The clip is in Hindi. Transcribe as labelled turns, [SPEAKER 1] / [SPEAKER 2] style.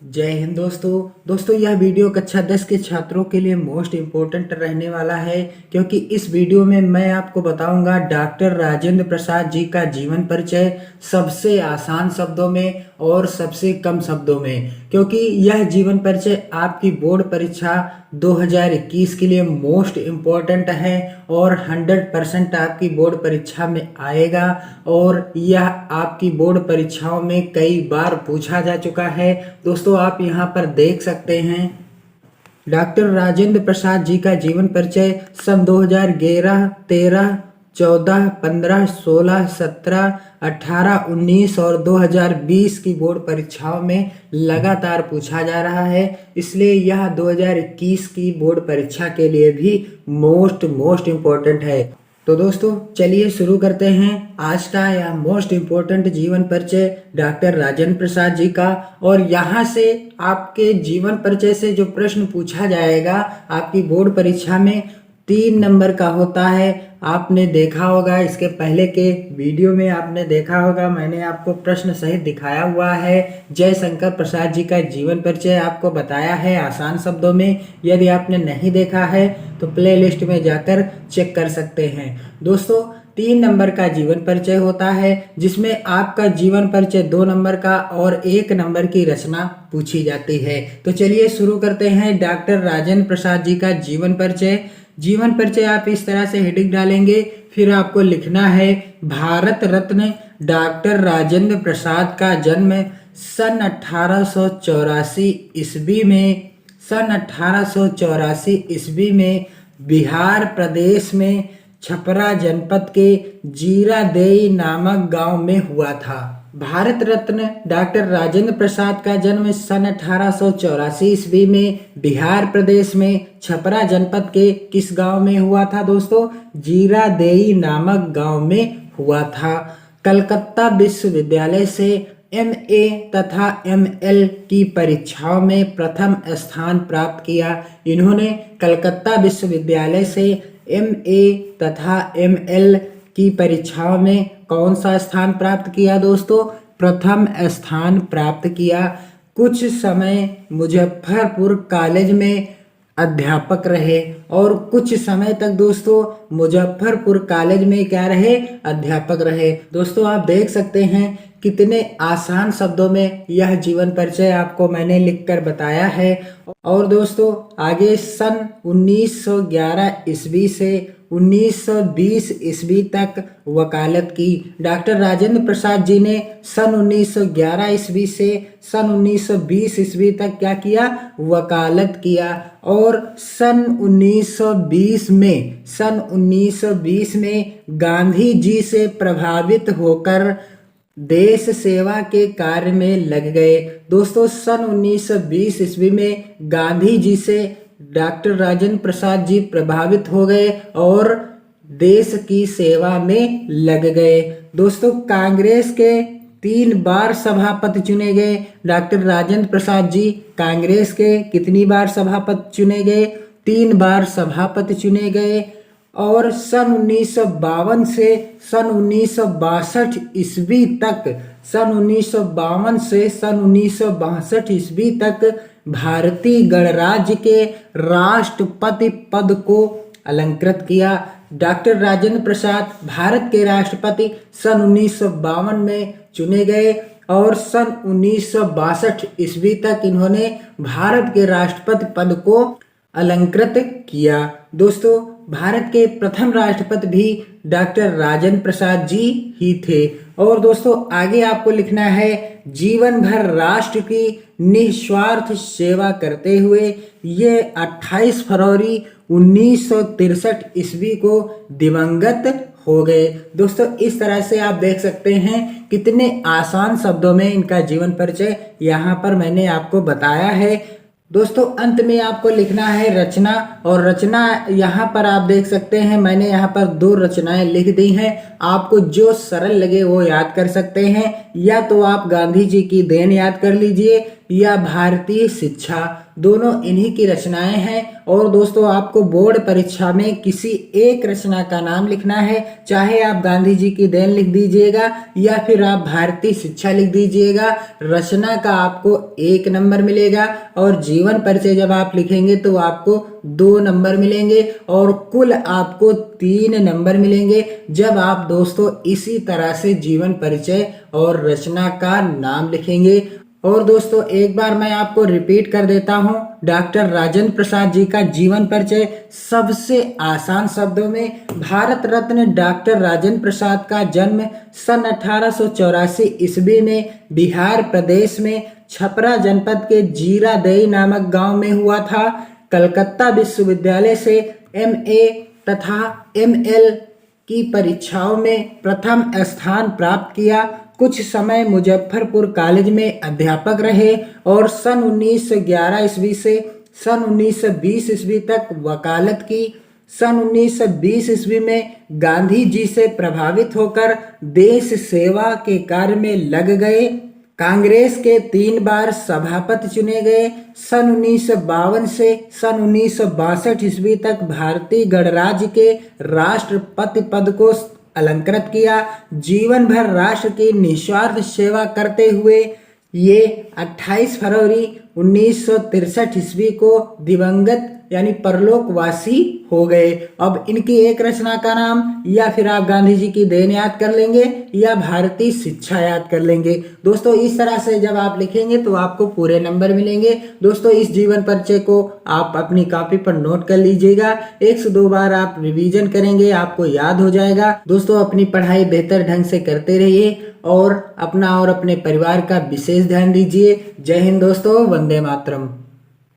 [SPEAKER 1] जय हिंद दोस्तों यह वीडियो कक्षा 10 के छात्रों के लिए मोस्ट इम्पोर्टेंट रहने वाला है क्योंकि इस वीडियो में मैं आपको बताऊंगा डॉक्टर राजेंद्र प्रसाद जी का जीवन परिचय सबसे आसान शब्दों में और सबसे कम शब्दों में, क्योंकि यह जीवन परिचय आपकी बोर्ड परीक्षा 2021 के लिए मोस्ट इम्पोर्टेंट है और 100% आपकी बोर्ड परीक्षा में आएगा और यह आपकी बोर्ड परीक्षाओं में कई बार पूछा जा चुका है। दोस्तों आप यहाँ पर देख सकते हैं डॉक्टर राजेंद्र प्रसाद जी का जीवन परिचय सन 2011, 13, 14, 15, 16, 17, 18, 19 और 2020 की बोर्ड परीक्षाओं में लगातार पूछा जा रहा है, इसलिए यह 2021 की बोर्ड परीक्षा के लिए भी मोस्ट इम्पोर्टेंट है। तो दोस्तों चलिए शुरू करते हैं आज का यह मोस्ट इम्पोर्टेंट जीवन परिचय डॉक्टर राजेंद्र प्रसाद जी का। और यहाँ से आपके जीवन परिचय से जो प्रश्न पूछा जाएगा आपकी बोर्ड परीक्षा में 3 नंबर का होता है। आपने देखा होगा, इसके पहले के वीडियो में आपने देखा होगा, मैंने आपको प्रश्न सहित दिखाया हुआ है। जयशंकर प्रसाद जी का जीवन परिचय आपको बताया है आसान शब्दों में। यदि आपने नहीं देखा है तो प्ले लिस्ट में जाकर चेक कर सकते हैं। दोस्तों 3 नंबर का जीवन परिचय होता है जिसमें आपका जीवन परिचय 2 नंबर का और 1 नंबर की रचना पूछी जाती है। तो चलिए शुरू करते हैं डॉक्टर राजेंद्र प्रसाद जी का जीवन परिचय। जीवन परिचय आप इस तरह से हेडिंग डालेंगे, फिर आपको लिखना है भारत रत्न डॉक्टर राजेंद्र प्रसाद का जन्म सन 1884 ईस्वी में बिहार प्रदेश में छपरा जनपद के जीरादेई नामक गांव में हुआ था। भारत रत्न डॉक्टर राजेंद्र प्रसाद का जन्म सन 1884 ईस्वी में बिहार प्रदेश में छपरा जनपद के किस गांव में हुआ था दोस्तों? जीरादेई नामक गांव में हुआ था। कलकत्ता विश्वविद्यालय से MA तथा ML की परीक्षाओं में प्रथम स्थान प्राप्त किया। इन्होंने कलकत्ता विश्वविद्यालय से MA तथा ML की परीक्षाओं में कौन सा स्थान प्राप्त किया दोस्तों? प्रथम स्थान प्राप्त किया। कुछ समय मुजफ्फरपुर कॉलेज में अध्यापक रहे और कुछ समय तक दोस्तों मुजफ्फरपुर कॉलेज में क्या रहे? अध्यापक रहे। दोस्तों आप देख सकते हैं कितने आसान शब्दों में यह जीवन परिचय आपको मैंने लिखकर बताया है। और दोस्तों आगे सन 1911 ईस्वी से 1920 ईस्वी तक वकालत की। डॉक्टर राजेंद्र प्रसाद जी ने सन 1911 ईस्वी से सन 1920 ईस्वी तक क्या किया? वकालत किया। और सन 1920 में गांधी जी से प्रभावित होकर देश सेवा के कार्य में लग गए। दोस्तों सन 1920 ईस्वी में गांधी जी से डॉक्टर राजेंद्र प्रसाद जी प्रभावित हो गए और देश की सेवा में लग गए। दोस्तों कांग्रेस के 3 बार सभापति चुने गए। डॉक्टर राजेंद्र प्रसाद जी कांग्रेस के कितनी बार सभापति चुने गए? 3 बार सभापति चुने गए। और सन 1952 से सन 1962 ईस्वी तक, सन 1952 से सन 1962 ईस्वी तक भारतीय गणराज्य के राष्ट्रपति पद को अलंकृत किया। डॉक्टर राजेंद्र प्रसाद भारत के राष्ट्रपति सन 1952 में चुने गए और सन 1962 ईस्वी तक इन्होंने भारत के राष्ट्रपति पद को अलंकृत किया। दोस्तों भारत के प्रथम राष्ट्रपति भी डॉक्टर राजेंद्र प्रसाद जी ही थे। और दोस्तों आगे आपको लिखना है जीवन भर राष्ट्र की निस्वार्थ सेवा करते हुए ये 28 फरवरी 1963 ईस्वी को दिवंगत हो गए। दोस्तों इस तरह से आप देख सकते हैं कितने आसान शब्दों में इनका जीवन परिचय यहाँ पर मैंने आपको बताया है। दोस्तों अंत में आपको लिखना है रचना, और रचना यहाँ पर आप देख सकते हैं मैंने यहाँ पर 2 रचनाएं लिख दी हैं। आपको जो सरल लगे वो याद कर सकते हैं, या तो आप गांधी जी की देन याद कर लीजिए या भारतीय शिक्षा, दोनों इन्हीं की रचनाएं हैं। और दोस्तों आपको बोर्ड परीक्षा में किसी एक रचना का नाम लिखना है, चाहे आप गांधी जी की देन लिख दीजिएगा या फिर आप भारतीय शिक्षा लिख दीजिएगा। रचना का आपको 1 नंबर मिलेगा और जीवन परिचय जब आप लिखेंगे तो आपको 2 नंबर मिलेंगे और कुल आपको 3 नंबर मिलेंगे जब आप दोस्तों इसी तरह से जीवन परिचय और रचना का नाम लिखेंगे। और दोस्तों एक बार मैं आपको रिपीट कर देता हूं, डॉक्टर राजेंद्र प्रसाद जी का जीवन परिचय सबसे आसान शब्दों में। भारत रत्न डॉक्टर राजेंद्र प्रसाद का जन्म सन 1884 ईस्वी में बिहार प्रदेश में छपरा जनपद के जीरादेई नामक गांव में हुआ था। कलकत्ता विश्वविद्यालय से MA तथा ML की परीक्षाओं में प्रथम स्थान प्राप्त किया। कुछ समय मुजफ्फरपुर कॉलेज में अध्यापक रहे और सन 1911 ईस्वी से सन 1920 ईस्वी तक वकालत की। सन 1920 ईस्वी में गांधी जी से प्रभावित होकर देश सेवा के कार्य में लग गए। कांग्रेस के 3 बार सभापति चुने गए। सन 1952 से सन 1962 ईस्वी तक भारतीय गणराज्य के राष्ट्रपति पद को अलंकृत किया। जीवन भर राष्ट्र की निस्वार्थ सेवा करते हुए ये 28 फरवरी 1963 ईस्वी को दिवंगत यानी परलोकवासी हो गए। अब इनकी एक रचना का नाम या फिर आप गांधी जी की देन याद कर लेंगे या भारतीय शिक्षा याद कर लेंगे। दोस्तों इस तरह से जब आप लिखेंगे तो आपको पूरे नंबर मिलेंगे। दोस्तों इस जीवन परिचय को आप अपनी कॉपी पर नोट कर लीजिएगा। 1 से 2 बार आप रिवीजन करेंगे, आपको याद हो जाएगा। दोस्तों अपनी पढ़ाई बेहतर ढंग से करते रहिए और अपना और अपने परिवार का विशेष ध्यान दीजिए। जय हिंद दोस्तों, वंदे मातरम।